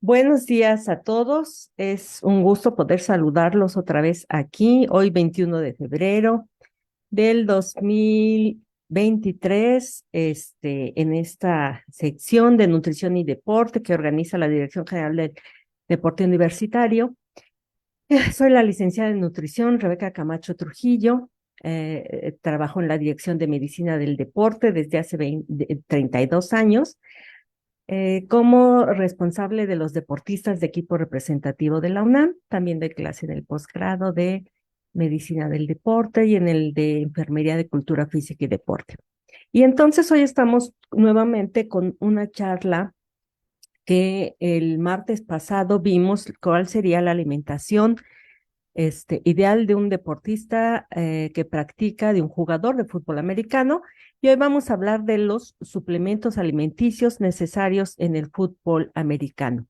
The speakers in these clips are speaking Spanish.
Buenos días a todos. Es un gusto poder saludarlos otra vez aquí, hoy 21 de febrero del 2023, en esta sección de nutrición y deporte que organiza la Dirección General del Deporte Universitario. Soy la licenciada en nutrición, Rebeca Camacho Trujillo. Trabajo en la Dirección de Medicina del Deporte desde hace 32 años como responsable de los deportistas de equipo representativo de la UNAM. También doy clase en el posgrado de Medicina del Deporte y en el de Enfermería de Cultura Física y Deporte. Y entonces hoy estamos nuevamente con una charla que el martes pasado vimos cuál sería la alimentación ideal de un deportista que practica, de un jugador de fútbol americano. Y hoy vamos a hablar de los suplementos alimenticios necesarios en el fútbol americano.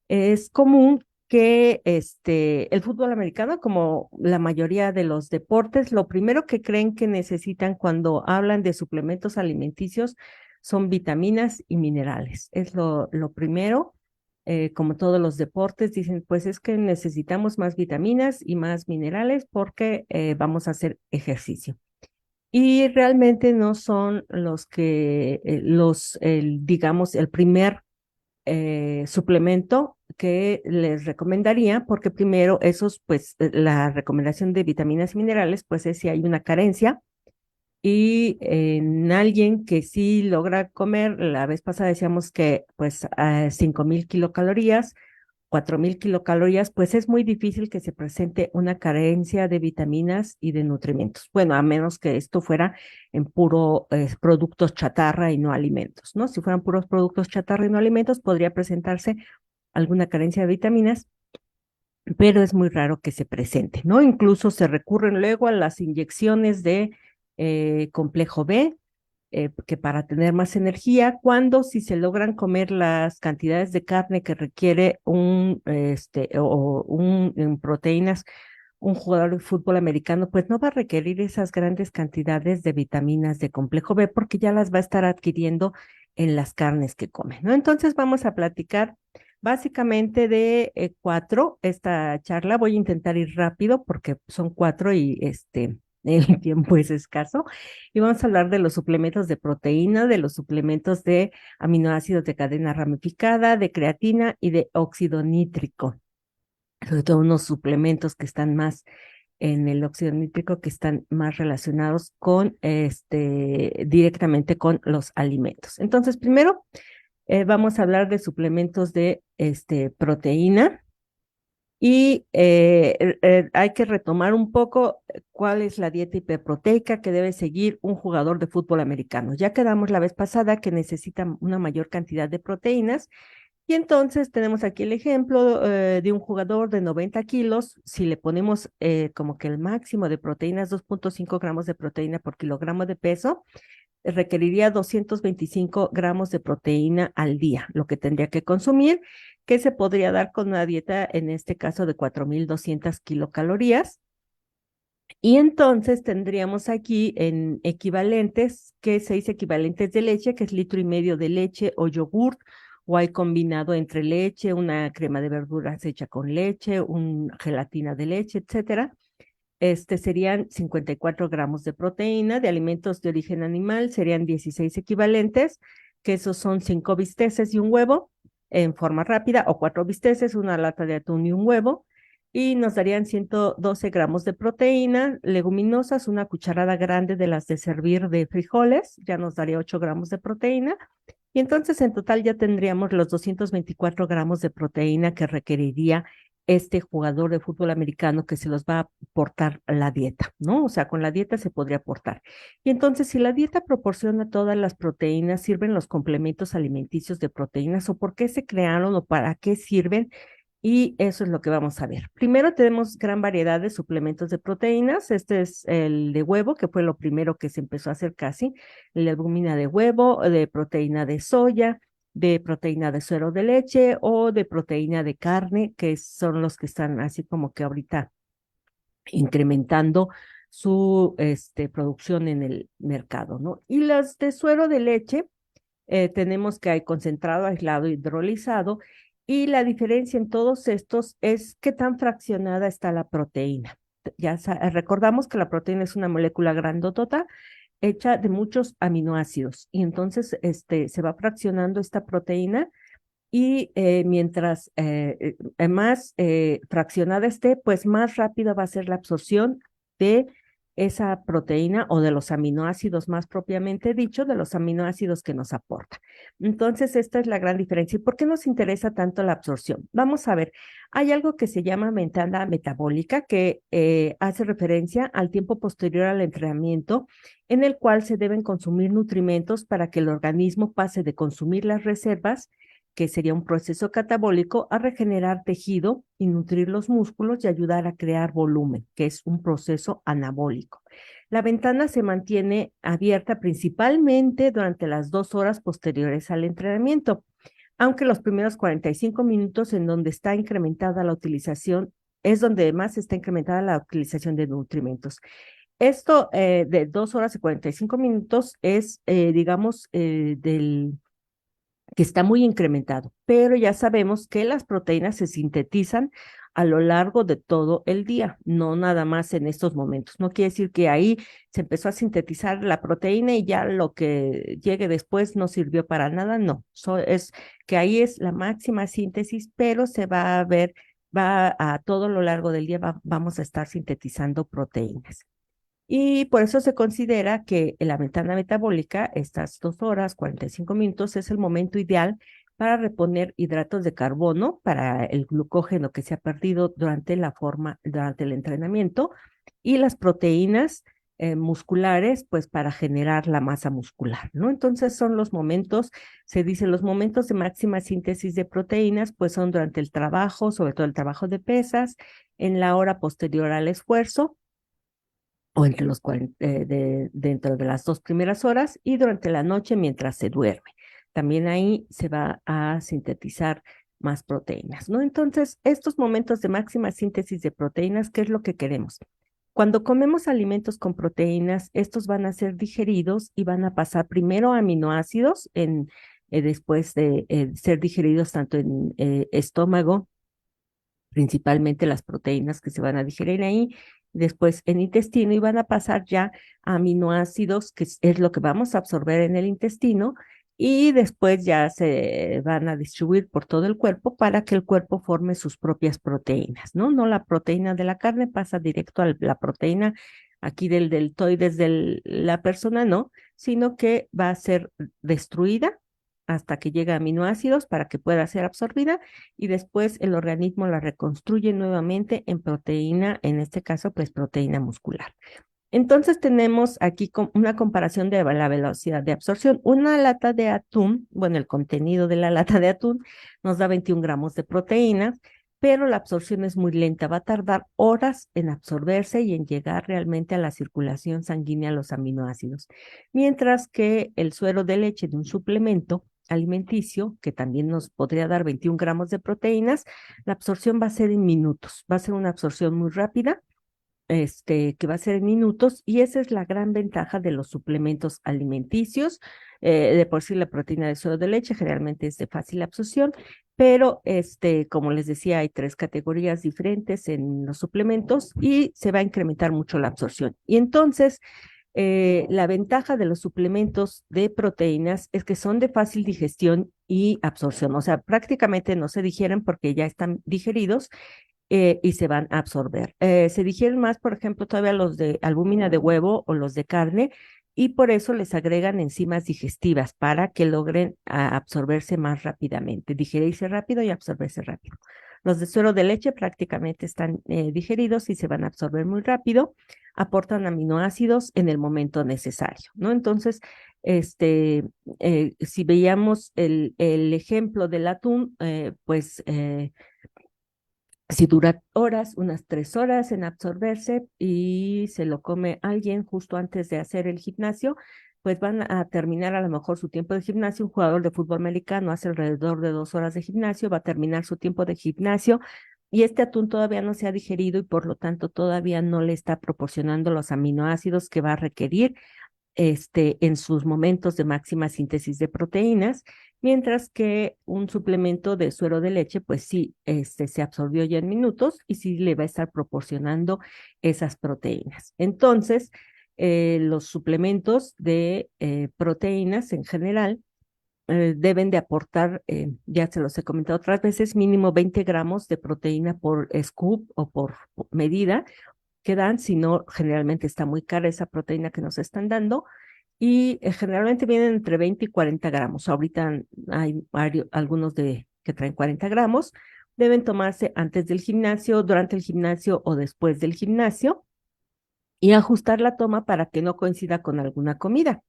Es común que el fútbol americano, como la mayoría de los deportes, lo primero que creen que necesitan cuando hablan de suplementos alimenticios son vitaminas y minerales. Es lo primero, como todos los deportes, dicen, pues es que necesitamos más vitaminas y más minerales porque vamos a hacer ejercicio. Y realmente no son los que, digamos, el primer suplemento que les recomendaría, porque primero esos, pues la recomendación de vitaminas y minerales, pues es si hay una carencia y en alguien que sí logra comer, la vez pasada decíamos que pues 5,000 kilocalorías, 4,000 kilocalorías, pues es muy difícil que se presente una carencia de vitaminas y de nutrimentos. Bueno, a menos que esto fuera en puro productos chatarra y no alimentos, ¿no? Si fueran puros productos chatarra y no alimentos, podría presentarse alguna carencia de vitaminas, pero es muy raro que se presente, ¿no? Incluso se recurren luego a las inyecciones de complejo B, que para tener más energía, cuando si se logran comer las cantidades de carne que requiere en proteínas, un jugador de fútbol americano, pues no va a requerir esas grandes cantidades de vitaminas de complejo B porque ya las va a estar adquiriendo en las carnes que come, ¿no? Entonces vamos a platicar básicamente de cuatro. Esta charla voy a intentar ir rápido porque son cuatro y el tiempo es escaso. Y vamos a hablar de los suplementos de proteína, de los suplementos de aminoácidos de cadena ramificada, de creatina y de óxido nítrico. Sobre todo unos suplementos que están más en el óxido nítrico, que están más relacionados con directamente con los alimentos. Entonces, primero vamos a hablar de suplementos de proteína. Y hay que retomar un poco cuál es la dieta hiperproteica que debe seguir un jugador de fútbol americano. Ya quedamos la vez pasada que necesita una mayor cantidad de proteínas y entonces tenemos aquí el ejemplo de un jugador de 90 kilos. Si le ponemos como que el máximo de proteínas, 2,5 gramos de proteína por kilogramo de peso, requeriría 225 gramos de proteína al día, lo que tendría que consumir, que se podría dar con una dieta, en este caso, de 4,200 kilocalorías. Y entonces tendríamos aquí en equivalentes, que 6 equivalentes de leche, que es 1,5 litros de leche o yogurt, o hay combinado entre leche, una crema de verduras hecha con leche, una gelatina de leche, etcétera. Serían 54 gramos de proteína. De alimentos de origen animal serían 16 equivalentes, que esos son 5 bisteces y un huevo en forma rápida, o 4 bisteces, una lata de atún y un huevo, y nos darían 112 gramos de proteína. Leguminosas, una cucharada grande de las de servir de frijoles, ya nos daría 8 gramos de proteína. Y entonces en total ya tendríamos los 224 gramos de proteína que requeriría este jugador de fútbol americano, que se los va a aportar la dieta, ¿no? O sea, con la dieta se podría aportar. Y entonces, si la dieta proporciona todas las proteínas, ¿sirven los complementos alimenticios de proteínas o por qué se crearon o para qué sirven? Y eso es lo que vamos a ver. Primero tenemos gran variedad de suplementos de proteínas. Este es el de huevo, que fue lo primero que se empezó a hacer casi. La albúmina de huevo, de proteína de soya, de proteína de suero de leche o de proteína de carne, que son los que están así como que ahorita incrementando su producción en el mercado, ¿no? Y las de suero de leche, tenemos que hay concentrado, aislado, hidrolizado, Y la diferencia en todos estos es qué tan fraccionada está la proteína. Recordamos que la proteína es una molécula grandotota hecha de muchos aminoácidos y entonces se va fraccionando esta proteína y mientras más fraccionada esté, pues más rápida va a ser la absorción de esa proteína o de los aminoácidos más propiamente dicho, de los aminoácidos que nos aporta. Entonces, esta es la gran diferencia. ¿Y por qué nos interesa tanto la absorción? Vamos a ver, hay algo que se llama ventana metabólica que hace referencia al tiempo posterior al entrenamiento en el cual se deben consumir nutrimentos para que el organismo pase de consumir las reservas que sería un proceso catabólico, a regenerar tejido y nutrir los músculos y ayudar a crear volumen, que es un proceso anabólico. La ventana se mantiene abierta principalmente durante las 2 horas posteriores al entrenamiento, aunque los primeros 45 minutos en donde está incrementada la utilización, es donde más está incrementada la utilización de nutrimentos. Esto de 2 horas y 45 minutos es, digamos, del que está muy incrementado, pero ya sabemos que las proteínas se sintetizan a lo largo de todo el día, no nada más en estos momentos. No quiere decir que ahí se empezó a sintetizar la proteína y ya lo que llegue después no sirvió para nada, no. Es que ahí es la máxima síntesis, pero se va a ver, va a todo lo largo del día vamos a estar sintetizando proteínas. Y por eso se considera que la ventana metabólica, estas 2 horas, 45 minutos, es el momento ideal para reponer hidratos de carbono para el glucógeno que se ha perdido durante el entrenamiento, y las proteínas musculares, pues para generar la masa muscular, ¿no? Entonces son los momentos, se dice, los momentos de máxima síntesis de proteínas, pues son durante el trabajo, sobre todo el trabajo de pesas, en la hora posterior al esfuerzo o dentro de las 2 primeras horas y durante la noche mientras se duerme. También ahí se va a sintetizar más proteínas, ¿no? Entonces, estos momentos de máxima síntesis de proteínas, ¿qué es lo que queremos? Cuando comemos alimentos con proteínas, estos van a ser digeridos y van a pasar primero a aminoácidos después de ser digeridos tanto en estómago, principalmente las proteínas que se van a digerir ahí, después en intestino y van a pasar ya a aminoácidos, que es lo que vamos a absorber en el intestino, y después ya se van a distribuir por todo el cuerpo para que el cuerpo forme sus propias proteínas, ¿no? No la proteína de la carne pasa directo a la proteína aquí del deltoides de la persona, no, sino que va a ser destruida hasta que llegue a aminoácidos para que pueda ser absorbida y después el organismo la reconstruye nuevamente en proteína, en este caso, pues proteína muscular. Entonces tenemos aquí una comparación de la velocidad de absorción. Una lata de atún, bueno, el contenido de la lata de atún nos da 21 gramos de proteínas, pero la absorción es muy lenta, va a tardar horas en absorberse y en llegar realmente a la circulación sanguínea los aminoácidos. Mientras que el suero de leche de un suplemento alimenticio, que también nos podría dar 21 gramos de proteínas, la absorción va a ser en minutos, va a ser una absorción muy rápida, que va a ser en minutos, y esa es la gran ventaja de los suplementos alimenticios. De por sí la proteína de suero de leche generalmente es de fácil absorción, pero como les decía, hay 3 categorías diferentes en los suplementos y se va a incrementar mucho la absorción. Y entonces, la ventaja de los suplementos de proteínas es que son de fácil digestión y absorción, o sea, prácticamente no se digieren porque ya están digeridos y se van a absorber. Se digieren más, por ejemplo, todavía los de albúmina de huevo o los de carne, y por eso les agregan enzimas digestivas para que logren absorberse más rápidamente, digerirse rápido y absorberse rápido. Los de suero de leche prácticamente están digeridos y se van a absorber muy rápido, aportan aminoácidos en el momento necesario, ¿no? Entonces, si veíamos el ejemplo del atún, si dura horas, unas 3 horas en absorberse y se lo come alguien justo antes de hacer el gimnasio, pues van a terminar a lo mejor su tiempo de gimnasio. Un jugador de fútbol americano hace alrededor de 2 horas de gimnasio, va a terminar su tiempo de gimnasio y este atún todavía no se ha digerido y por lo tanto todavía no le está proporcionando los aminoácidos que va a requerir en sus momentos de máxima síntesis de proteínas. mientras que un suplemento de suero de leche, pues sí, se absorbió ya en minutos y sí le va a estar proporcionando esas proteínas. Entonces, los suplementos de proteínas en general deben de aportar, ya se los he comentado otras veces, mínimo 20 gramos de proteína por scoop o por medida que dan, si no, generalmente está muy cara esa proteína que nos están dando y generalmente vienen entre 20 y 40 gramos. Ahorita hay algunos que traen 40 gramos. Deben tomarse antes del gimnasio, durante el gimnasio o después del gimnasio y ajustar la toma para que no coincida con alguna comida.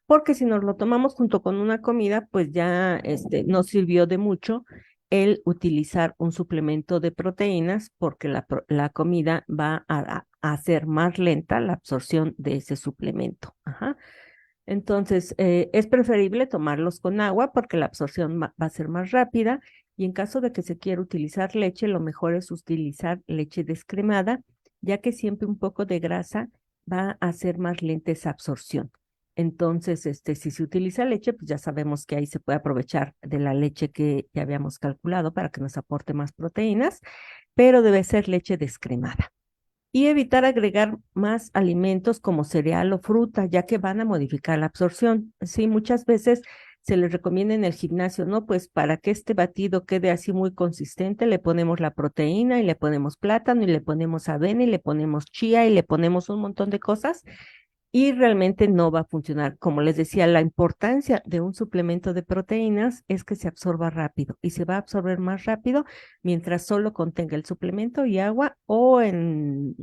Porque si nos lo tomamos junto con una comida, pues ya no sirvió de mucho el utilizar un suplemento de proteínas porque la comida va a hacer más lenta la absorción de ese suplemento. Ajá. Entonces, es preferible tomarlos con agua porque la absorción va a ser más rápida y en caso de que se quiera utilizar leche, lo mejor es utilizar leche descremada, ya que siempre un poco de grasa va a hacer más lenta esa absorción. Entonces, si se utiliza leche, pues ya sabemos que ahí se puede aprovechar de la leche que ya habíamos calculado para que nos aporte más proteínas, pero debe ser leche descremada y evitar agregar más alimentos como cereal o fruta, ya que van a modificar la absorción. Sí, muchas veces se les recomienda en el gimnasio, ¿no? Pues para que este batido quede así muy consistente, le ponemos la proteína y le ponemos plátano y le ponemos avena y le ponemos chía y le ponemos un montón de cosas y realmente no va a funcionar. Como les decía, la importancia de un suplemento de proteínas es que se absorba rápido y se va a absorber más rápido mientras solo contenga el suplemento y agua o en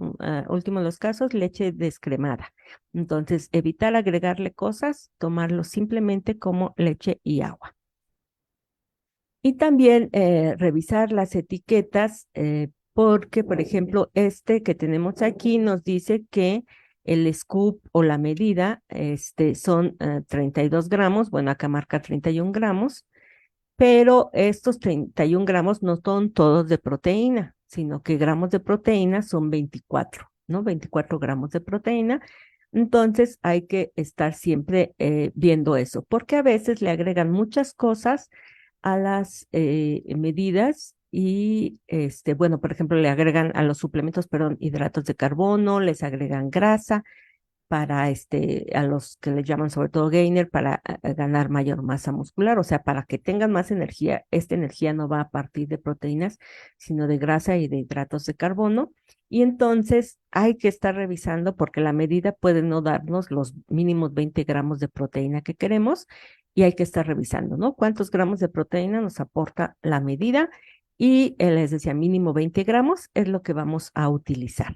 último de los casos, leche descremada. Entonces, evitar agregarle cosas, tomarlo simplemente como leche y agua. Y también revisar las etiquetas, porque, por ejemplo, este que tenemos aquí nos dice que el scoop o la medida son 32 gramos, bueno, acá marca 31 gramos, pero estos 31 gramos no son todos de proteína, sino que gramos de proteína son 24, ¿no? 24 gramos de proteína. Entonces hay que estar siempre viendo eso, porque a veces le agregan muchas cosas a las medidas y, bueno, por ejemplo, le agregan a los suplementos, perdón, hidratos de carbono, les agregan grasa para a los que le llaman sobre todo gainer, para ganar mayor masa muscular, o sea, para que tengan más energía. Esta energía no va a partir de proteínas, sino de grasa y de hidratos de carbono. Y entonces hay que estar revisando porque la medida puede no darnos los mínimos 20 gramos de proteína que queremos y hay que estar revisando, ¿no? ¿Cuántos gramos de proteína nos aporta la medida? Y les decía, mínimo 20 gramos es lo que vamos a utilizar.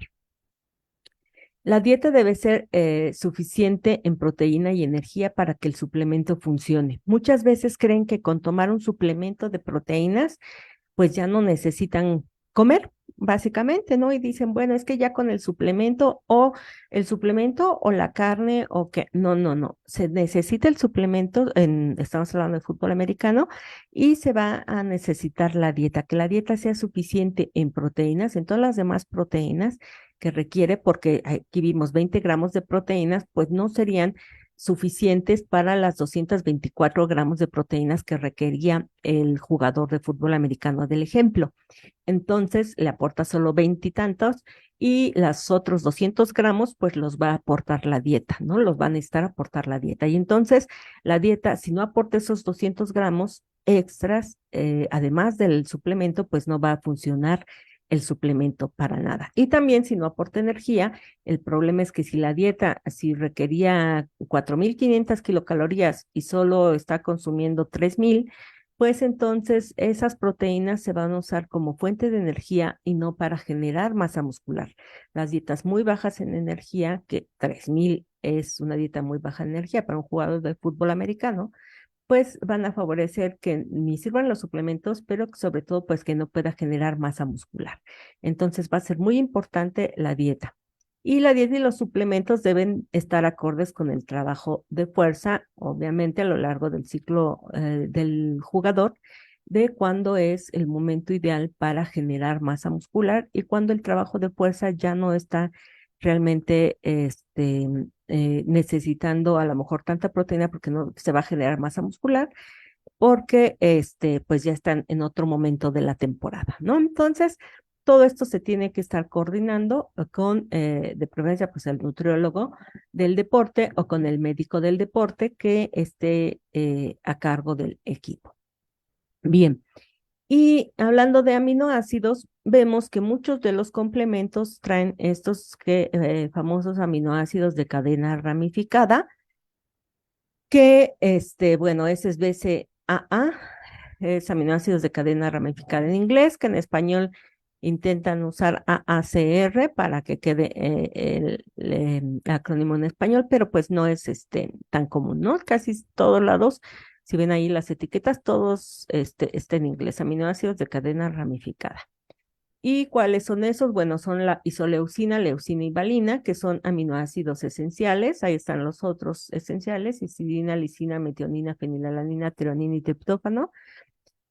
La dieta debe ser suficiente en proteína y energía para que el suplemento funcione. Muchas veces creen que con tomar un suplemento de proteínas, pues ya no necesitan comer, básicamente, ¿no? Y dicen, bueno, es que ya con el suplemento o la carne o que, no, no, no, se necesita el suplemento, estamos hablando de fútbol americano, y se va a necesitar la dieta, que la dieta sea suficiente en proteínas, en todas las demás proteínas que requiere, porque aquí vimos 20 gramos de proteínas, pues no serían suficientes para las 224 gramos de proteínas que requería el jugador de fútbol americano del ejemplo. Entonces le aporta solo 20 y tantos y los otros 200 gramos pues los va a aportar la dieta, ¿no? Los van a necesitar aportar la dieta. Y entonces la dieta, si no aporta esos 200 gramos extras, además del suplemento, pues no va a funcionar el suplemento para nada. Y también si no aporta energía, el problema es que si la dieta, si requería 4.500 kilocalorías y solo está consumiendo 3.000, pues entonces esas proteínas se van a usar como fuente de energía y no para generar masa muscular. Las dietas muy bajas en energía, que 3.000 es una dieta muy baja en energía para un jugador de fútbol americano, pues van a favorecer que ni sirvan los suplementos, pero sobre todo pues que no pueda generar masa muscular. Entonces va a ser muy importante la dieta. Y la dieta y los suplementos deben estar acordes con el trabajo de fuerza, obviamente a lo largo del ciclo del jugador, de cuándo es el momento ideal para generar masa muscular y cuando el trabajo de fuerza ya no está realmente necesitando a lo mejor tanta proteína porque no se va a generar masa muscular porque pues ya están en otro momento de la temporada, ¿no? Entonces, todo esto se tiene que estar coordinando con, de preferencia, pues el nutriólogo del deporte o con el médico del deporte que esté a cargo del equipo. Bien, y hablando de aminoácidos, vemos que muchos de los complementos traen estos famosos aminoácidos de cadena ramificada, que, bueno, ese es BCAA, es aminoácidos de cadena ramificada en inglés, que en español intentan usar AACR para que quede el acrónimo en español, pero pues no es tan común, ¿no? Casi todos lados, si ven ahí las etiquetas, todos está en inglés, aminoácidos de cadena ramificada. ¿Y cuáles son esos? Bueno, son la isoleucina, leucina y valina, que son aminoácidos esenciales. Ahí están los otros esenciales, histidina, lisina, metionina, fenilalanina, treonina y triptófano.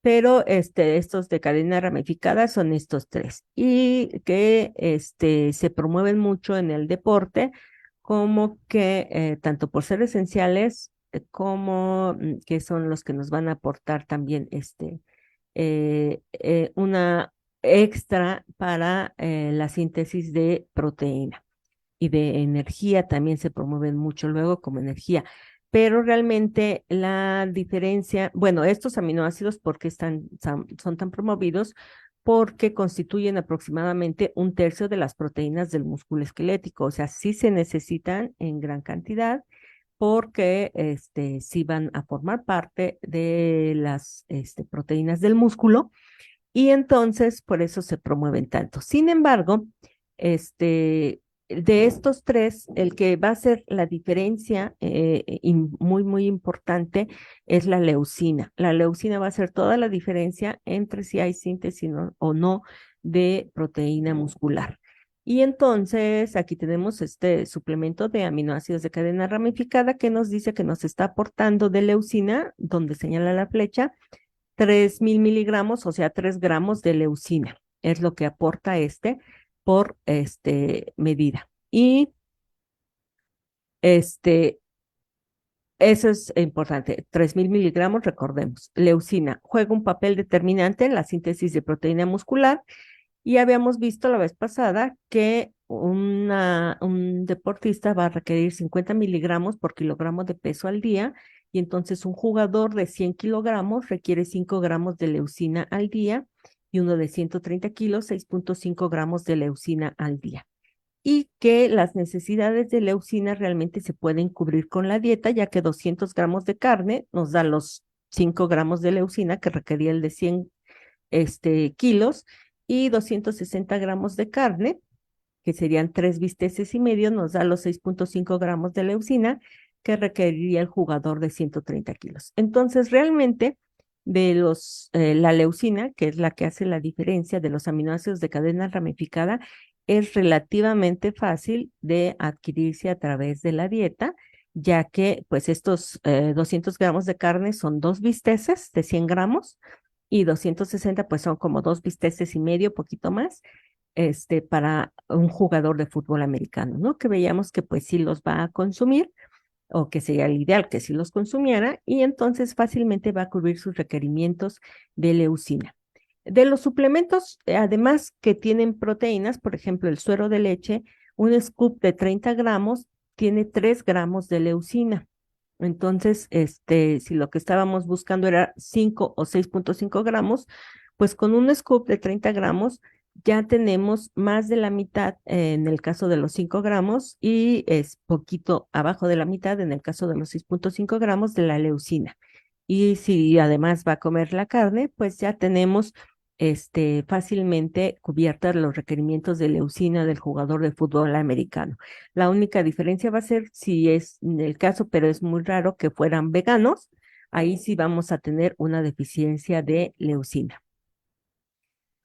Pero estos de cadena ramificada son estos tres. Y que se promueven mucho en el deporte, como que tanto por ser esenciales, como que son los que nos van a aportar también una extra para la síntesis de proteína y de energía, también se promueven mucho luego como energía. Pero realmente la diferencia, bueno, estos aminoácidos, ¿por qué son tan promovidos? Porque constituyen aproximadamente un tercio de las proteínas del músculo esquelético, o sea, sí se necesitan en gran cantidad porque sí van a formar parte de las proteínas del músculo y entonces por eso se promueven tanto. Sin embargo, de estos tres, el que va a hacer la diferencia muy, muy importante es la leucina. La leucina va a hacer toda la diferencia entre si hay síntesis o no de proteína muscular. Y entonces aquí tenemos este suplemento de aminoácidos de cadena ramificada que nos dice que nos está aportando de leucina, donde señala la flecha, 3.000 miligramos, o sea, 3 gramos de leucina. Es lo que aporta por medida. Y este, eso es importante. 3.000 miligramos, recordemos. Leucina juega un papel determinante en la síntesis de proteína muscular y habíamos visto la vez pasada que un deportista va a requerir 50 miligramos por kilogramo de peso al día y entonces un jugador de 100 kilogramos requiere 5 gramos de leucina al día y uno de 130 kilos, 6.5 gramos de leucina al día. Y que las necesidades de leucina realmente se pueden cubrir con la dieta, ya que 200 gramos de carne nos da los 5 gramos de leucina que requería el de 100 kilos y 260 gramos de carne, que serían 3 bisteces y medio, nos da los 6.5 gramos de leucina que requeriría el jugador de 130 kilos. Entonces, realmente, la leucina, que es la que hace la diferencia de los aminoácidos de cadena ramificada, es relativamente fácil de adquirirse a través de la dieta, ya que pues estos 200 gramos de carne son 2 bisteces de 100 gramos y 260 pues son como 2 bisteces y medio, poquito más, para un jugador de fútbol americano, ¿no? Que veíamos que pues sí los va a consumir o que sería el ideal que sí los consumiera y entonces fácilmente va a cubrir sus requerimientos de leucina. De los suplementos, además que tienen proteínas, por ejemplo, el suero de leche, un scoop de 30 gramos tiene 3 gramos de leucina. Entonces, si lo que estábamos buscando era 5 o 6.5 gramos, pues con un scoop de 30 gramos ya tenemos más de la mitad en el caso de los 5 gramos y es poquito abajo de la mitad en el caso de los 6.5 gramos de la leucina. Y si además va a comer la carne, pues ya tenemos fácilmente cubiertas los requerimientos de leucina del jugador de fútbol americano. La única diferencia va a ser si es en el caso, pero es muy raro que fueran veganos, ahí sí vamos a tener una deficiencia de leucina.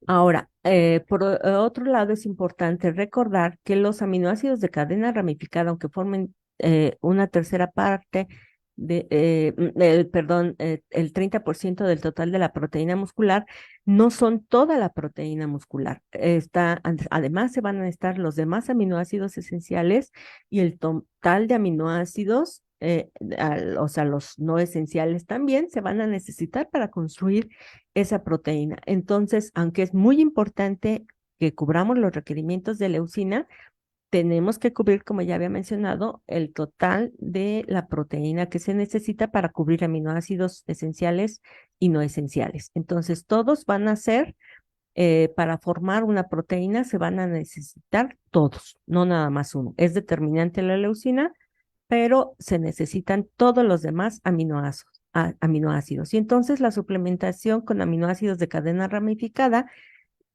Ahora, por otro lado, es importante recordar que los aminoácidos de cadena ramificada, aunque formen una tercera parte perdón, el 30% del total de la proteína muscular, no son toda la proteína muscular. Además, se van a estar los demás aminoácidos esenciales y el total de aminoácidos o sea, los no esenciales también se van a necesitar para construir esa proteína. Entonces, aunque es muy importante que cubramos los requerimientos de leucina, tenemos que cubrir, como ya había mencionado, el total de la proteína que se necesita para cubrir aminoácidos esenciales y no esenciales. Entonces, todos van a ser, para formar una proteína, se van a necesitar todos, no nada más uno. Es determinante la leucina, pero se necesitan todos los demás aminoácidos. Y entonces la suplementación con aminoácidos de cadena ramificada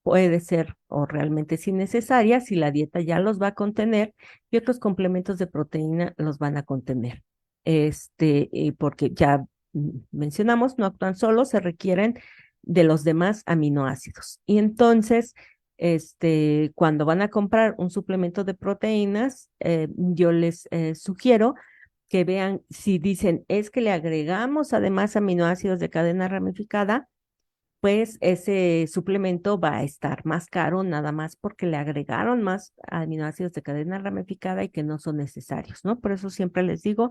puede ser o realmente es innecesaria si la dieta ya los va a contener y otros complementos de proteína los van a contener. Porque ya mencionamos, no actúan solos, se requieren de los demás aminoácidos. Y entonces, cuando van a comprar un suplemento de proteínas, yo les sugiero que vean si dicen es que le agregamos además aminoácidos de cadena ramificada, pues ese suplemento va a estar más caro nada más porque le agregaron más aminoácidos de cadena ramificada y que no son necesarios, ¿no? Por eso siempre les digo,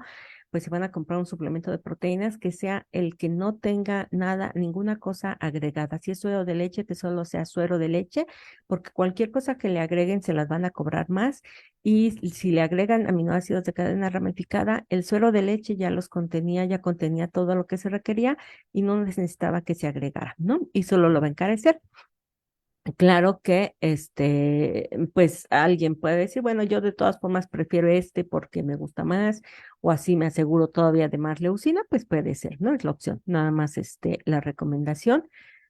pues si van a comprar un suplemento de proteínas, que sea el que no tenga nada, ninguna cosa agregada. Si es suero de leche, que solo sea suero de leche, porque cualquier cosa que le agreguen se las van a cobrar más. Y si le agregan aminoácidos de cadena ramificada, el suero de leche ya los contenía, ya contenía todo lo que se requería y no necesitaba que se agregara, ¿no? Y solo lo va a encarecer. Claro que pues alguien puede decir, bueno, yo de todas formas prefiero porque me gusta más, o así me aseguro todavía de más leucina, pues puede ser, ¿no? Es la opción. Nada más la recomendación,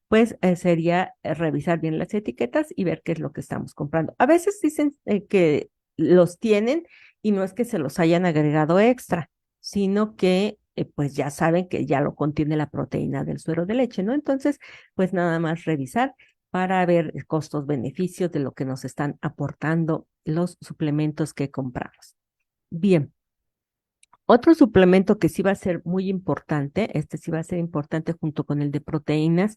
pues sería revisar bien las etiquetas y ver qué es lo que estamos comprando. A veces dicen que los tienen y no es que se los hayan agregado extra, sino que pues ya saben que ya lo contiene la proteína del suero de leche, ¿no? Entonces, pues nada más revisar para ver costos-beneficios de lo que nos están aportando los suplementos que compramos. Bien, otro suplemento que sí va a ser muy importante, este sí va a ser importante junto con el de proteínas,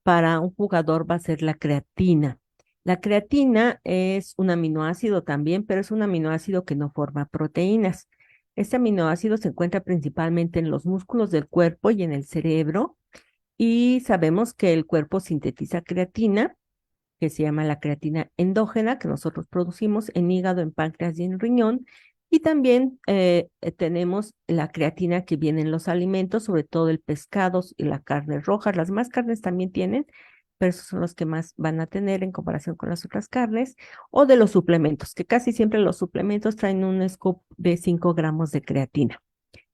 para un jugador va a ser la creatina. La creatina es un aminoácido también, pero es un aminoácido que no forma proteínas. Este aminoácido se encuentra principalmente en los músculos del cuerpo y en el cerebro, y sabemos que el cuerpo sintetiza creatina, que se llama la creatina endógena, que nosotros producimos en hígado, en páncreas y en riñón. Y también tenemos la creatina que viene en los alimentos, sobre todo el pescado y la carne roja. Las más carnes también tienen, pero esos son los que más van a tener en comparación con las otras carnes, o de los suplementos, que casi siempre los suplementos traen un scoop de 5 gramos de creatina.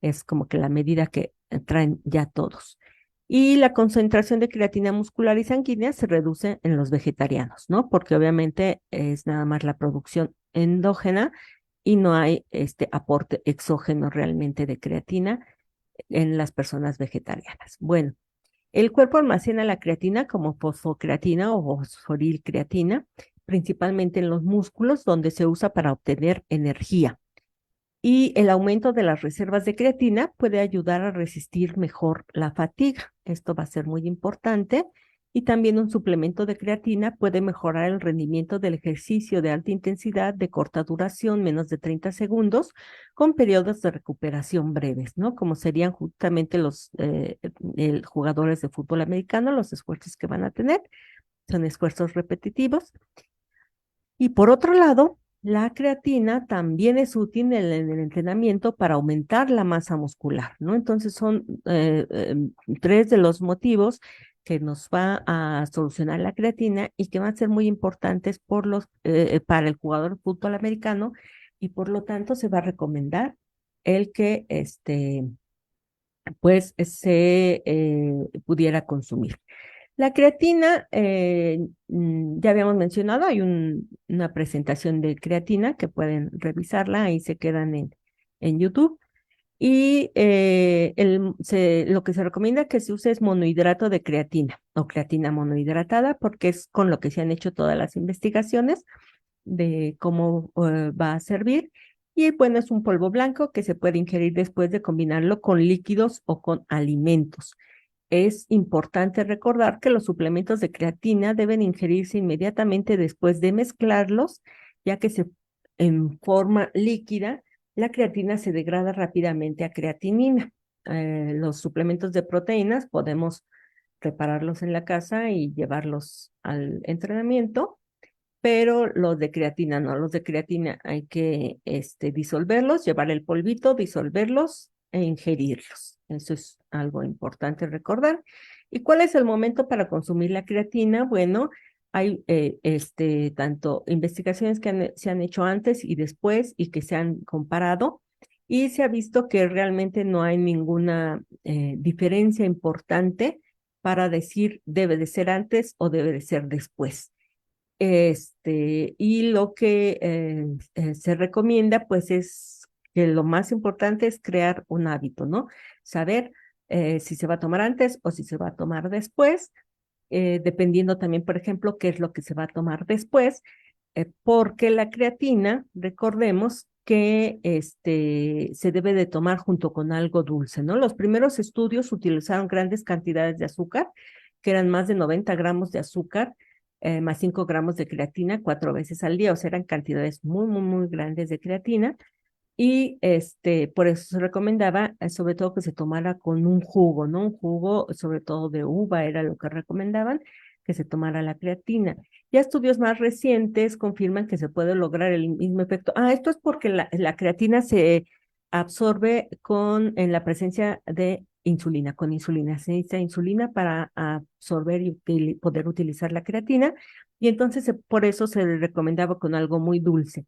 Es como que la medida que traen ya todos. Y la concentración de creatina muscular y sanguínea se reduce en los vegetarianos, ¿no? Porque obviamente es nada más la producción endógena y no hay este aporte exógeno realmente de creatina en las personas vegetarianas. Bueno, el cuerpo almacena la creatina como fosfocreatina o fosforilcreatina, principalmente en los músculos, donde se usa para obtener energía. Y el aumento de las reservas de creatina puede ayudar a resistir mejor la fatiga. Esto va a ser muy importante. Y también un suplemento de creatina puede mejorar el rendimiento del ejercicio de alta intensidad de corta duración, menos de 30 segundos, con periodos de recuperación breves, ¿no? Como serían justamente los jugadores de fútbol americano, los esfuerzos que van a tener. Son esfuerzos repetitivos. Y por otro lado, la creatina también es útil en el entrenamiento para aumentar la masa muscular, ¿no? Entonces son tres de los motivos que nos va a solucionar la creatina y que van a ser muy importantes para el jugador de fútbol americano, y por lo tanto se va a recomendar el que pues se pudiera consumir. La creatina, ya habíamos mencionado, hay una presentación de creatina que pueden revisarla, ahí se quedan en YouTube. Y lo que se recomienda que se use es monohidrato de creatina o creatina monohidratada, porque es con lo que se han hecho todas las investigaciones de cómo va a servir. Y bueno, es un polvo blanco que se puede ingerir después de combinarlo con líquidos o con alimentos. Es importante recordar que los suplementos de creatina deben ingerirse inmediatamente después de mezclarlos, ya que en forma líquida la creatina se degrada rápidamente a creatinina. Los suplementos de proteínas podemos prepararlos en la casa y llevarlos al entrenamiento, pero los de creatina no, los de creatina hay que disolverlos, llevar el polvito, disolverlos e ingerirlos. Eso es algo importante recordar. ¿Y cuál es el momento para consumir la creatina? Bueno, hay tanto investigaciones que se han hecho antes y después y que se han comparado y se ha visto que realmente no hay ninguna diferencia importante para decir debe de ser antes o debe de ser después. Y lo que se recomienda, pues, es que lo más importante es crear un hábito, ¿no? Saber si se va a tomar antes o si se va a tomar después, dependiendo también, por ejemplo, qué es lo que se va a tomar después, porque la creatina, recordemos que se debe de tomar junto con algo dulce, ¿no? Los primeros estudios utilizaron grandes cantidades de azúcar, que eran más de 90 gramos de azúcar, más 5 gramos de creatina 4 veces al día, o sea, eran cantidades muy, muy, muy grandes de creatina. Y por eso se recomendaba, sobre todo que se tomara con un jugo, ¿no? Un jugo, sobre todo de uva, era lo que recomendaban, que se tomara la creatina. Ya estudios más recientes confirman que se puede lograr el mismo efecto. Esto es porque la creatina se absorbe en la presencia de insulina, con insulina. Se necesita insulina para absorber y poder utilizar la creatina. Y entonces por eso se le recomendaba con algo muy dulce,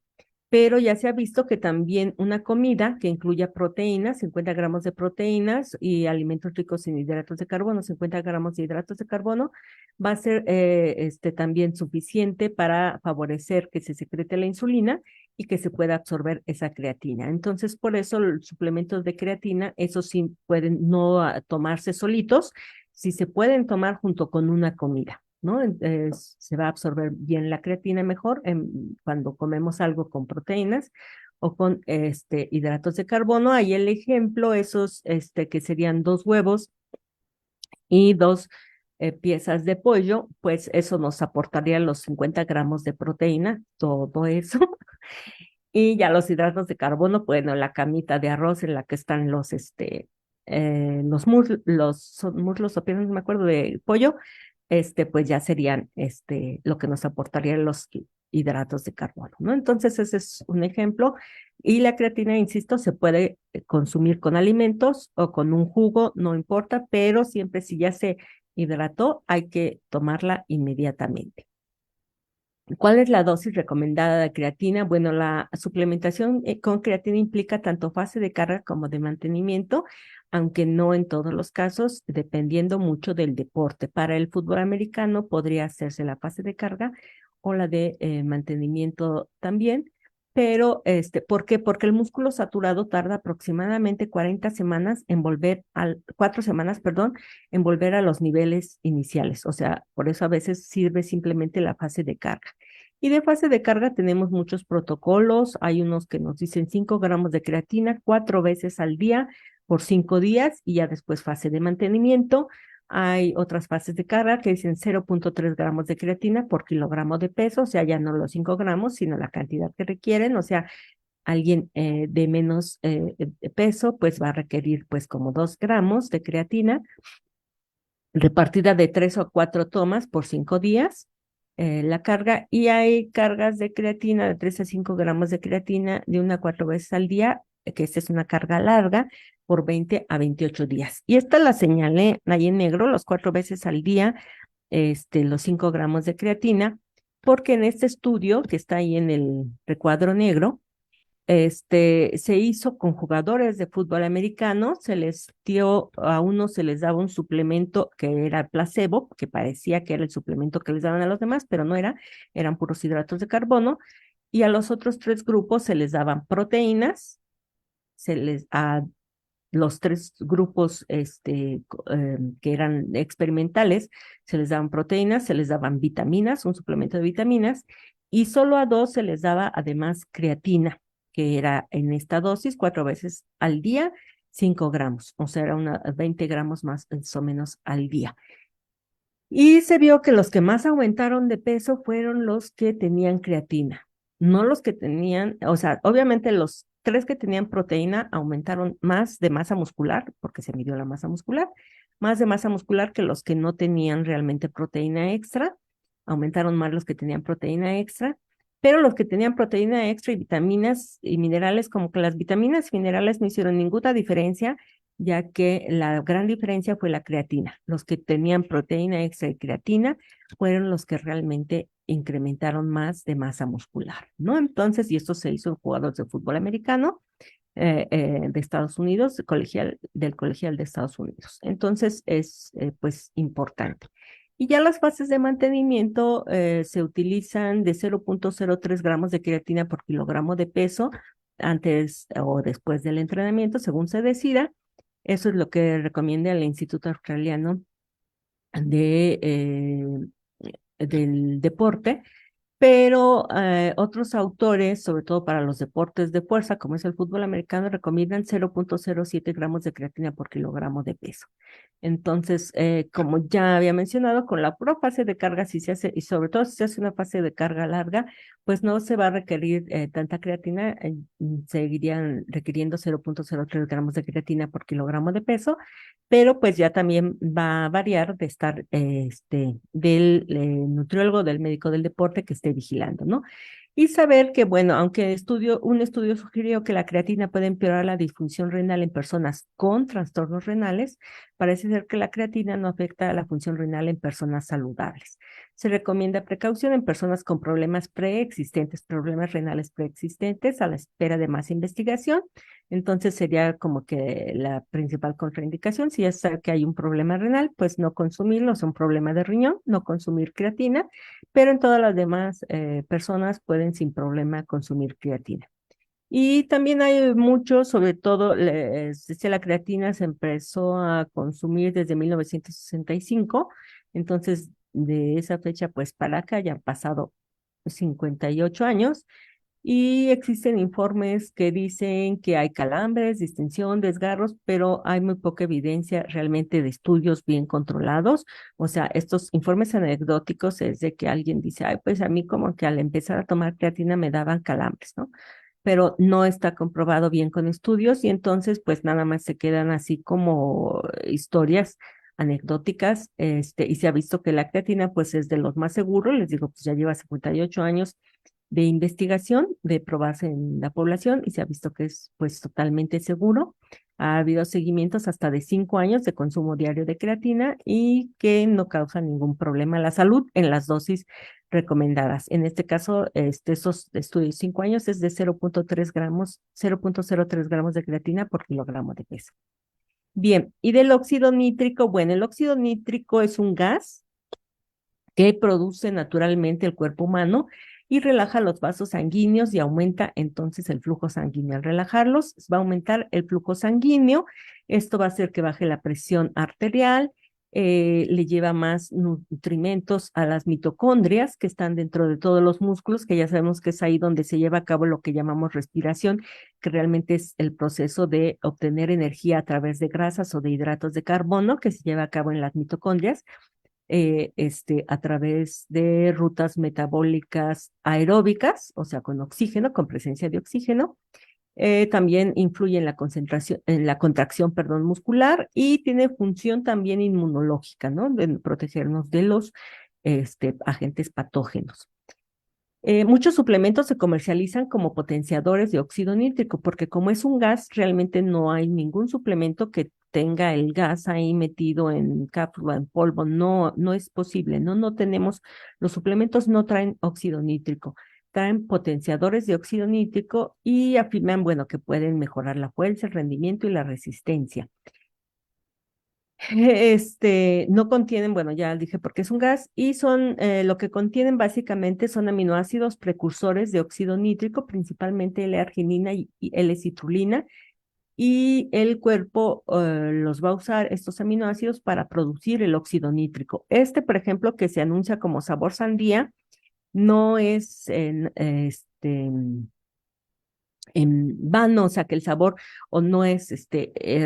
pero ya se ha visto que también una comida que incluya proteínas, 50 gramos de proteínas y alimentos ricos en hidratos de carbono, 50 gramos de hidratos de carbono, va a ser también suficiente para favorecer que se secrete la insulina y que se pueda absorber esa creatina. Entonces, por eso los suplementos de creatina, esos sí pueden no tomarse solitos, sí se pueden tomar junto con una comida, ¿no? Se va a absorber bien la creatina mejor cuando comemos algo con proteínas o con hidratos de carbono. Ahí el ejemplo, esos que serían 2 huevos y 2 piezas de pollo, pues eso nos aportaría los 50 gramos de proteína, todo eso. Y ya los hidratos de carbono, bueno, la camita de arroz en la que están son muslos o piernas, no me acuerdo, de pollo, pues ya serían lo que nos aportarían los hidratos de carbono, ¿no? Entonces, ese es un ejemplo. Y la creatina, insisto, se puede consumir con alimentos o con un jugo, no importa, pero siempre si ya se hidrató, hay que tomarla inmediatamente. ¿Cuál es la dosis recomendada de creatina? Bueno, la suplementación con creatina implica tanto fase de carga como de mantenimiento, aunque no en todos los casos, dependiendo mucho del deporte. Para el fútbol americano podría hacerse la fase de carga o la de mantenimiento también, pero ¿por qué? Porque el músculo saturado tarda aproximadamente 40 semanas en 4 semanas, perdón, en volver a los niveles iniciales. O sea, por eso a veces sirve simplemente la fase de carga. Y de fase de carga tenemos muchos protocolos. Hay unos que nos dicen 5 gramos de creatina 4 veces al día por 5 días y ya después fase de mantenimiento. Hay otras fases de carga que dicen 0.3 gramos de creatina por kilogramo de peso, o sea, ya no los 5 gramos, sino la cantidad que requieren. O sea, alguien de menos peso, pues va a requerir pues como 2 gramos de creatina repartida de 3 o 4 tomas por 5 días, la carga, y hay cargas de creatina de 3 a 5 gramos de creatina de 1 a 4 veces al día, que esta es una carga larga por 20 a 28 días. Y esta la señalé ahí en negro, los 4 veces al día, los 5 gramos de creatina, porque en este estudio que está ahí en el recuadro negro, se hizo con jugadores de fútbol americano, a unos se les daba un suplemento que era placebo, que parecía que era el suplemento que les daban a los demás, pero no era, eran puros hidratos de carbono, y a los otros 3 grupos se les daban proteínas, a los 3 grupos que eran experimentales, se les daban proteínas, se les daban vitaminas, un suplemento de vitaminas, y solo a 2 se les daba además creatina, que era en esta dosis 4 veces al día, 5 gramos, o sea, era 20 gramos más o menos al día. Y se vio que los que más aumentaron de peso fueron los que tenían creatina, no los que tenían, o sea, obviamente los 3 que tenían proteína aumentaron más de masa muscular, porque se midió la masa muscular, más de masa muscular que los que no tenían realmente proteína extra, aumentaron más los que tenían proteína extra, pero los que tenían proteína extra y vitaminas y minerales, como que las vitaminas y minerales no hicieron ninguna diferencia, ya que la gran diferencia fue la creatina. Los que tenían proteína extra y creatina fueron los que realmente incrementaron más de masa muscular, ¿no? Entonces, y esto se hizo en jugadores de fútbol americano de Estados Unidos, del colegial de Estados Unidos. Entonces, es pues importante. Y ya las fases de mantenimiento se utilizan de 0.03 gramos de creatina por kilogramo de peso antes o después del entrenamiento, según se decida. Eso es lo que recomienda el Instituto Australiano de, del Deporte, pero otros autores, sobre todo para los deportes de fuerza, como es el fútbol americano, recomiendan 0.07 gramos de creatina por kilogramo de peso. Entonces, como ya había mencionado, con la pura fase de carga, si se hace, y sobre todo si se hace una fase de carga larga, pues no se va a requerir tanta creatina, seguirían requiriendo 0.03 gramos de creatina por kilogramo de peso, pero pues ya también va a variar de estar del nutriólogo, del médico del deporte que esté vigilando, ¿no? Y saber que, bueno, aunque un estudio sugirió que la creatina puede empeorar la disfunción renal en personas con trastornos renales, parece ser que la creatina no afecta a la función renal en personas saludables. Se recomienda precaución en personas con problemas preexistentes, problemas renales preexistentes, a la espera de más investigación. Entonces sería como que la principal contraindicación, si ya sabe que hay un problema renal, pues no consumirlo, es un problema de riñón, no consumir creatina, pero en todas las demás personas pueden sin problema consumir creatina. Y también hay mucho, sobre todo, la creatina se empezó a consumir desde 1965, entonces de esa fecha pues para acá ya han pasado 58 años y existen informes que dicen que hay calambres, distensión, desgarros, pero hay muy poca evidencia realmente de estudios bien controlados. O sea, estos informes anecdóticos es de que alguien dice, ay, pues a mí como que al empezar a tomar creatina me daban calambres, ¿no? Pero no está comprobado bien con estudios y entonces pues nada más se quedan así como historias anecdóticas, y se ha visto que la creatina pues es de los más seguros, les digo, pues ya lleva 58 años de investigación, de probarse en la población y se ha visto que es pues totalmente seguro. Ha habido seguimientos hasta de 5 años de consumo diario de creatina y que no causa ningún problema a la salud en las dosis recomendadas. En este caso, esos estudios 5 años es de 0.3 gramos, 0.03 gramos de creatina por kilogramo de peso. Bien, y del óxido nítrico, bueno, el óxido nítrico es un gas que produce naturalmente el cuerpo humano y relaja los vasos sanguíneos y aumenta entonces el flujo sanguíneo. Al relajarlos, va a aumentar el flujo sanguíneo. Esto va a hacer que baje la presión arterial, le lleva más nutrimentos a las mitocondrias que están dentro de todos los músculos, que ya sabemos que es ahí donde se lleva a cabo lo que llamamos respiración, que realmente es el proceso de obtener energía a través de grasas o de hidratos de carbono que se lleva a cabo en las mitocondrias a través de rutas metabólicas aeróbicas, o sea, con oxígeno, con presencia de oxígeno. También influye en la concentración, en la contracción, perdón, muscular y tiene función también inmunológica, ¿no? De protegernos de los agentes patógenos. Muchos suplementos se comercializan como potenciadores de óxido nítrico, porque como es un gas, realmente no hay ningún suplemento que tenga el gas ahí metido en cápsula, en polvo, no, no es posible, no tenemos, los suplementos no traen óxido nítrico, traen potenciadores de óxido nítrico y afirman, bueno, que pueden mejorar la fuerza, el rendimiento y la resistencia. No contienen, bueno, ya dije porque es un gas, y son, lo que contienen básicamente son aminoácidos precursores de óxido nítrico, principalmente L-arginina y L-citrulina, y el cuerpo los va a usar estos aminoácidos para producir el óxido nítrico. Por ejemplo, que se anuncia como sabor sandía, no es en vano, o sea que el sabor o no es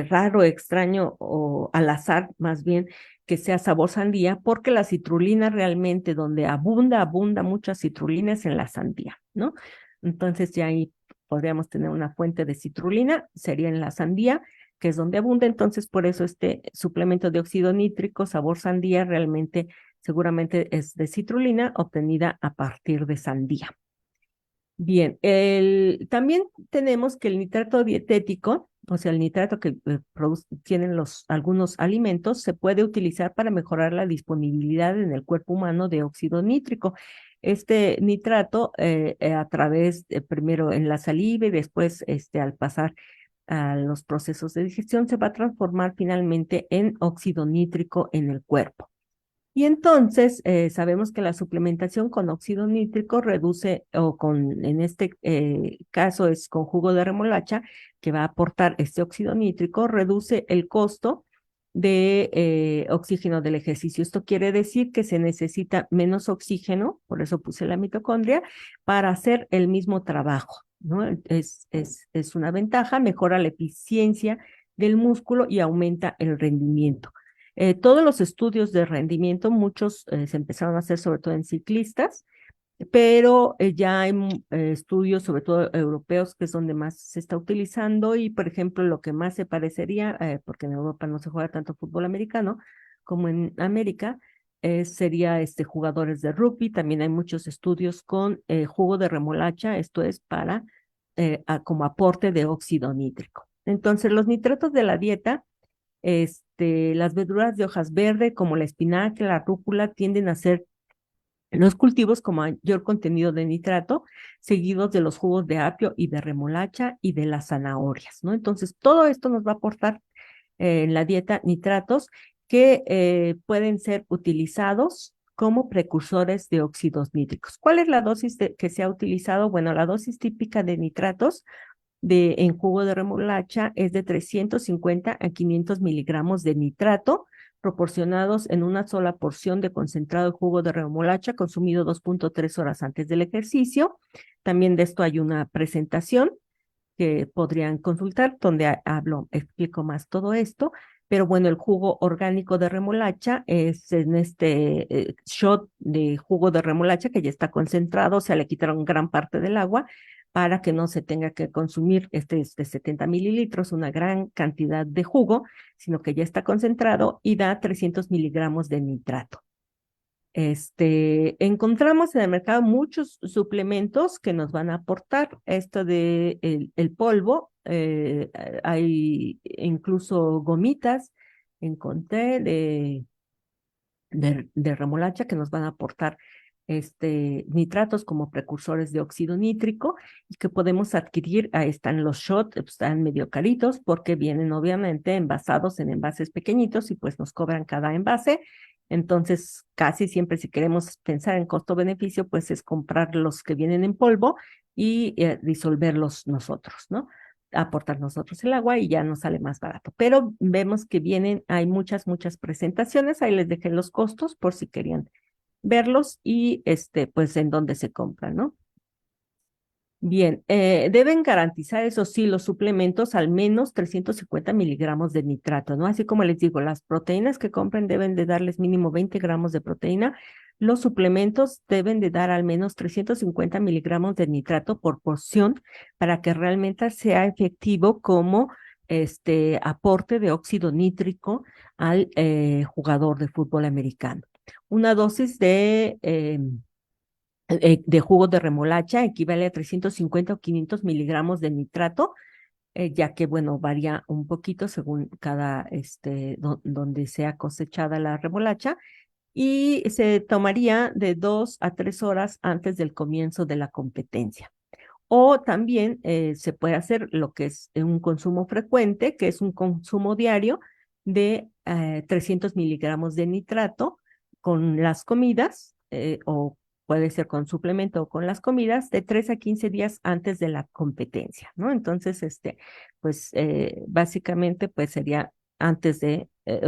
raro, extraño o al azar, más bien que sea sabor sandía, porque la citrulina realmente donde abunda mucha citrulina es en la sandía, ¿no? Entonces ya ahí podríamos tener una fuente de citrulina, sería en la sandía, que es donde abunda. Entonces, por eso este suplemento de óxido nítrico, sabor sandía, realmente seguramente es de citrulina obtenida a partir de sandía. Bien, también tenemos que el nitrato dietético, o sea, el nitrato que tienen algunos alimentos, se puede utilizar para mejorar la disponibilidad en el cuerpo humano de óxido nítrico. Este nitrato, a través, primero en la saliva y después al pasar a los procesos de digestión, se va a transformar finalmente en óxido nítrico en el cuerpo. Y entonces sabemos que la suplementación con óxido nítrico reduce, en este caso es con jugo de remolacha, que va a aportar este óxido nítrico, reduce el costo de oxígeno del ejercicio. Esto quiere decir que se necesita menos oxígeno, por eso puse la mitocondria, para hacer el mismo trabajo, ¿no? Es una ventaja, mejora la eficiencia del músculo y aumenta el rendimiento. Todos los estudios de rendimiento, muchos se empezaron a hacer sobre todo en ciclistas, pero ya hay estudios, sobre todo europeos, que es donde más se está utilizando y, por ejemplo, lo que más se parecería, porque en Europa no se juega tanto fútbol americano como en América, sería jugadores de rugby. También hay muchos estudios con jugo de remolacha, esto es para como aporte de óxido nítrico. Entonces, los nitratos de la dieta, las verduras de hojas verdes como la espinaca, la rúcula, tienden a ser los cultivos con mayor contenido de nitrato, seguidos de los jugos de apio y de remolacha y de las zanahorias, ¿no? Entonces, todo esto nos va a aportar en la dieta nitratos que pueden ser utilizados como precursores de óxidos nítricos. ¿Cuál es la dosis que se ha utilizado? Bueno, la dosis típica de nitratos en jugo de remolacha es de 350 a 500 miligramos de nitrato, proporcionados en una sola porción de concentrado de jugo de remolacha, consumido 2.3 horas antes del ejercicio. También de esto hay una presentación que podrían consultar, donde explico más todo esto. Pero bueno, el jugo orgánico de remolacha es en este shot de jugo de remolacha que ya está concentrado, o sea, le quitaron gran parte del agua para que no se tenga que consumir de 70 mililitros, una gran cantidad de jugo, sino que ya está concentrado y da 300 miligramos de nitrato. Encontramos en el mercado muchos suplementos que nos van a aportar esto de el polvo. Hay incluso gomitas, encontré de remolacha que nos van a aportar nitratos como precursores de óxido nítrico y que podemos adquirir. Ahí están los shots, están medio caritos porque vienen obviamente envasados en envases pequeñitos y pues nos cobran cada envase. Entonces, casi siempre si queremos pensar en costo-beneficio, pues es comprar los que vienen en polvo y disolverlos nosotros, ¿no? Aportar nosotros el agua y ya nos sale más barato. Pero vemos que hay muchas presentaciones. Ahí les dejé los costos por si querían verlos y pues en dónde se compran, ¿no? Bien, deben garantizar, eso sí, los suplementos al menos 350 miligramos de nitrato, ¿no? Así como les digo, las proteínas que compren deben de darles mínimo 20 gramos de proteína. Los suplementos deben de dar al menos 350 miligramos de nitrato por porción para que realmente sea efectivo como aporte de óxido nítrico al jugador de fútbol americano. Una dosis de jugo de remolacha equivale a 350 o 500 miligramos de nitrato, ya que, bueno, varía un poquito según cada, donde sea cosechada la remolacha, y se tomaría de 2 a 3 horas antes del comienzo de la competencia. O también se puede hacer lo que es un consumo frecuente, que es un consumo diario de 300 miligramos de nitrato con las comidas, o puede ser con suplemento o con las comidas, de 3 a 15 días antes de la competencia, ¿no? Entonces, pues básicamente, pues sería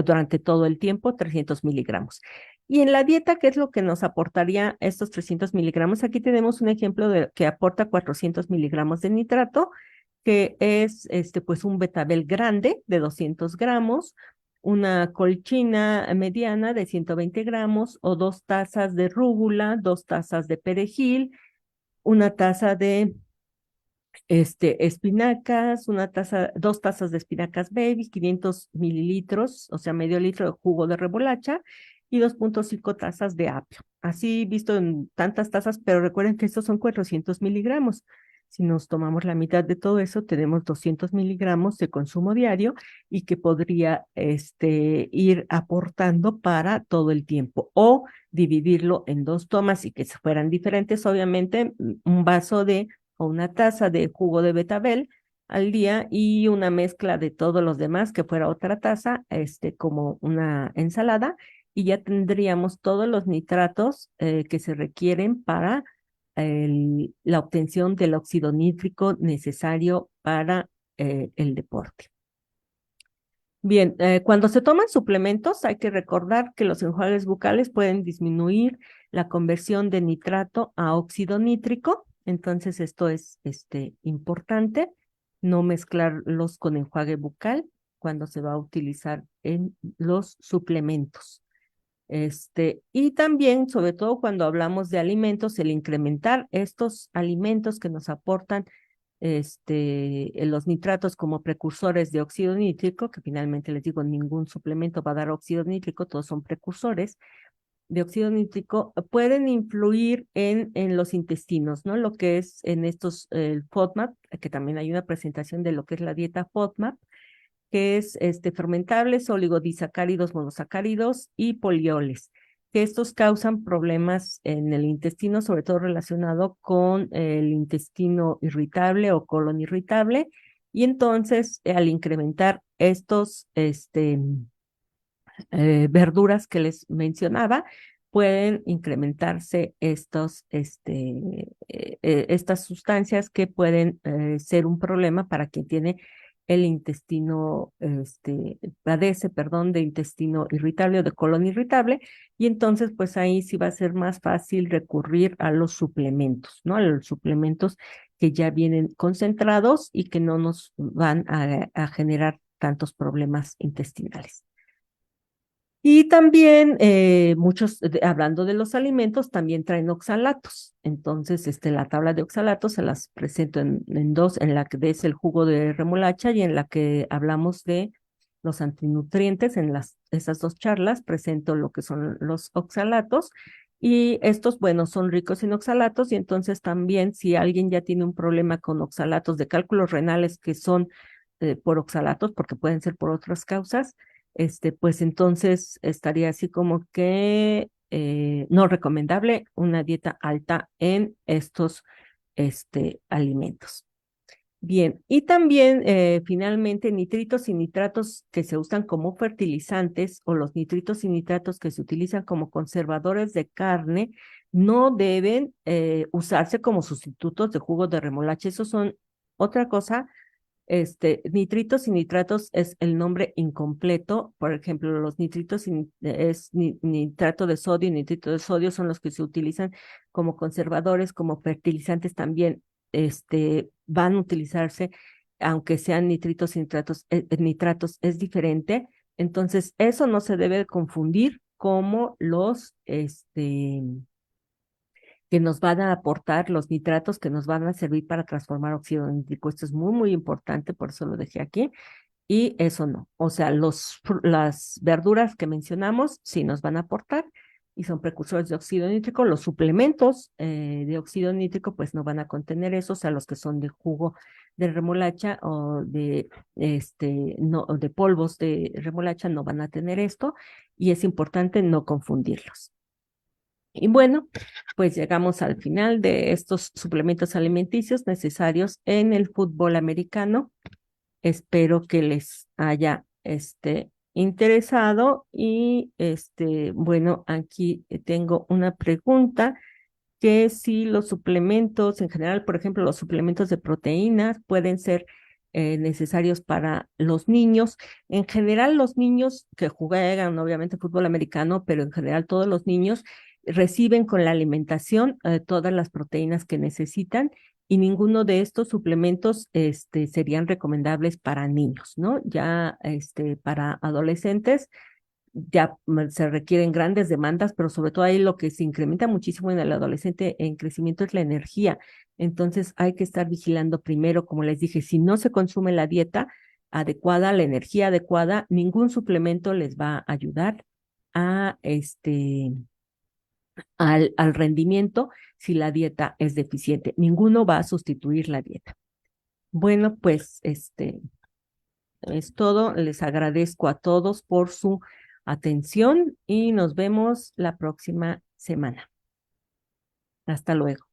durante todo el tiempo, 300 miligramos. Y en la dieta, ¿qué es lo que nos aportaría estos 300 miligramos? Aquí tenemos un ejemplo de que aporta 400 miligramos de nitrato, que es pues un betabel grande de 200 gramos, una colchina mediana de 120 gramos o 2 tazas de rúgula, 2 tazas de perejil, una taza de Espinacas, 2 tazas de espinacas baby, 500 mililitros, o sea, medio litro de jugo de remolacha y 2.5 tazas de apio. Así visto en tantas tazas, pero recuerden que estos son 400 miligramos. Si nos tomamos la mitad de todo eso, tenemos 200 miligramos de consumo diario y que podría ir aportando para todo el tiempo o dividirlo en 2 tomas y que se fueran diferentes, obviamente, un vaso de o una taza de jugo de betabel al día y una mezcla de todos los demás, que fuera otra taza, como una ensalada, y ya tendríamos todos los nitratos que se requieren para la obtención del óxido nítrico necesario para el deporte. Bien, cuando se toman suplementos hay que recordar que los enjuagues bucales pueden disminuir la conversión de nitrato a óxido nítrico, entonces esto es importante, no mezclarlos con enjuague bucal cuando se va a utilizar en los suplementos. Y también, sobre todo cuando hablamos de alimentos, el incrementar estos alimentos que nos aportan los nitratos como precursores de óxido nítrico, que finalmente les digo, ningún suplemento va a dar óxido nítrico, todos son precursores de óxido nítrico, pueden influir en los intestinos, ¿no? Lo que es en estos, el FODMAP, que también hay una presentación de lo que es la dieta FODMAP, que es fermentables, oligodisacáridos, monosacáridos y polioles, que estos causan problemas en el intestino, sobre todo relacionado con el intestino irritable o colon irritable, y entonces al incrementar estos verduras que les mencionaba, pueden incrementarse estas sustancias que pueden ser un problema para quien tiene el intestino, padece, perdón, de intestino irritable o de colon irritable, y entonces pues ahí sí va a ser más fácil recurrir a los suplementos, ¿no? A los suplementos que ya vienen concentrados y que no nos van a generar tantos problemas intestinales. Y también muchos, hablando de los alimentos, también traen oxalatos. Entonces, la tabla de oxalatos se las presento en dos, en la que es el jugo de remolacha y en la que hablamos de los antinutrientes. En esas 2 charlas presento lo que son los oxalatos y estos, bueno, son ricos en oxalatos y entonces también si alguien ya tiene un problema con oxalatos de cálculos renales que son por oxalatos, porque pueden ser por otras causas, pues entonces estaría así como que no recomendable una dieta alta en estos alimentos. Bien, y también finalmente nitritos y nitratos que se usan como fertilizantes o los nitritos y nitratos que se utilizan como conservadores de carne no deben usarse como sustitutos de jugo de remolacha. Esos son otra cosa. Nitritos y nitratos es el nombre incompleto. Por ejemplo, los nitritos es nitrato de sodio y nitrito de sodio son los que se utilizan como conservadores, como fertilizantes también, van a utilizarse, aunque sean nitritos y nitratos es diferente. Entonces, eso no se debe confundir como los, que nos van a aportar los nitratos que nos van a servir para transformar óxido nítrico. Esto es muy, muy importante, por eso lo dejé aquí. Y eso no. O sea, las verduras que mencionamos sí nos van a aportar y son precursores de óxido nítrico. Los suplementos de óxido nítrico pues no van a contener eso, o sea, los que son de jugo de remolacha o no, o de polvos de remolacha no van a tener esto y es importante no confundirlos. Y bueno, pues llegamos al final de estos suplementos alimenticios necesarios en el fútbol americano. Espero que les haya interesado y bueno, aquí tengo una pregunta que si los suplementos en general, por ejemplo, los suplementos de proteínas pueden ser necesarios para los niños. En general, los niños que juegan, obviamente, fútbol americano, pero en general todos los niños reciben con la alimentación todas las proteínas que necesitan y ninguno de estos suplementos serían recomendables para niños, ¿no? Ya para adolescentes ya se requieren grandes demandas, pero sobre todo ahí lo que se incrementa muchísimo en el adolescente en crecimiento es la energía. Entonces hay que estar vigilando primero, como les dije, si no se consume la dieta adecuada, la energía adecuada, ningún suplemento les va a ayudar a al rendimiento si la dieta es deficiente. Ninguno va a sustituir la dieta. Bueno, pues es todo. Les agradezco a todos por su atención y nos vemos la próxima semana. Hasta luego.